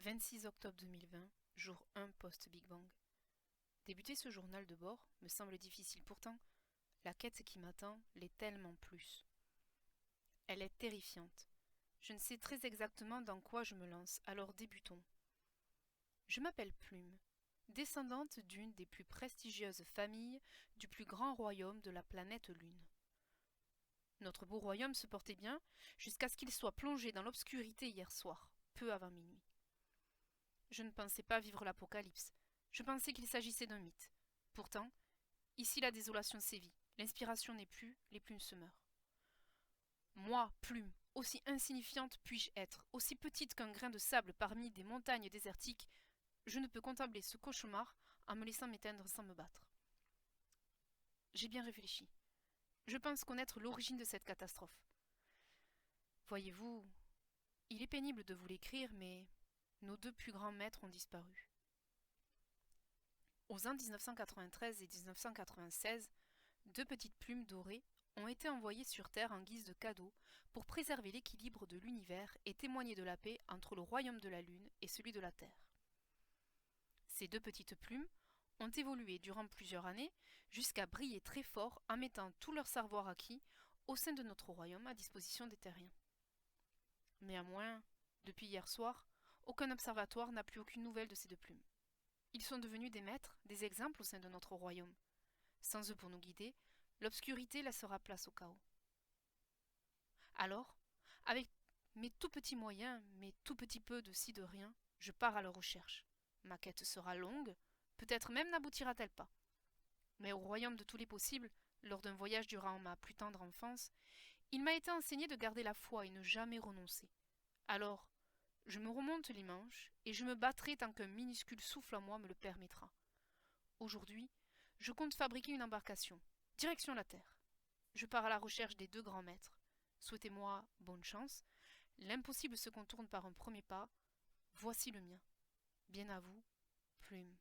26 octobre 2020, jour 1 post-Big Bang. Débuter ce journal de bord me semble difficile, pourtant, la quête qui m'attend l'est tellement plus. Elle est terrifiante. Je ne sais très exactement dans quoi je me lance, alors débutons. Je m'appelle Plume, descendante d'une des plus prestigieuses familles du plus grand royaume de la planète Lune. Notre beau royaume se portait bien jusqu'à ce qu'il soit plongé dans l'obscurité hier soir, peu avant minuit. Je ne pensais pas vivre l'apocalypse. Je pensais qu'il s'agissait d'un mythe. Pourtant, ici la désolation sévit. L'inspiration n'est plus, les plumes se meurent. Moi, Plume, aussi insignifiante puis-je être, aussi petite qu'un grain de sable parmi des montagnes désertiques, je ne peux contempler ce cauchemar en me laissant m'éteindre sans me battre. J'ai bien réfléchi. Je pense connaître l'origine de cette catastrophe. Voyez-vous, il est pénible de vous l'écrire, mais nos deux plus grands maîtres ont disparu. Aux ans 1993 et 1996, deux petites plumes dorées ont été envoyées sur Terre en guise de cadeau pour préserver l'équilibre de l'univers et témoigner de la paix entre le royaume de la Lune et celui de la Terre. Ces deux petites plumes ont évolué durant plusieurs années jusqu'à briller très fort en mettant tout leur savoir acquis au sein de notre royaume à disposition des terriens. Néanmoins, depuis hier soir, aucun observatoire n'a plus aucune nouvelle de ces deux plumes. Ils sont devenus des maîtres, des exemples au sein de notre royaume. Sans eux pour nous guider, l'obscurité laissera place au chaos. Alors, avec mes tout petits moyens, mes tout petits peu de ci de rien, je pars à leur recherche. Ma quête sera longue, peut-être même n'aboutira-t-elle pas. Mais au royaume de tous les possibles, lors d'un voyage durant ma plus tendre enfance, il m'a été enseigné de garder la foi et ne jamais renoncer. Alors, je me remonte les manches et je me battrai tant qu'un minuscule souffle en moi me le permettra. Aujourd'hui, je compte fabriquer une embarcation. Direction la Terre. Je pars à la recherche des deux grands maîtres. Souhaitez-moi bonne chance. L'impossible se contourne par un premier pas. Voici le mien. Bien à vous, Plume.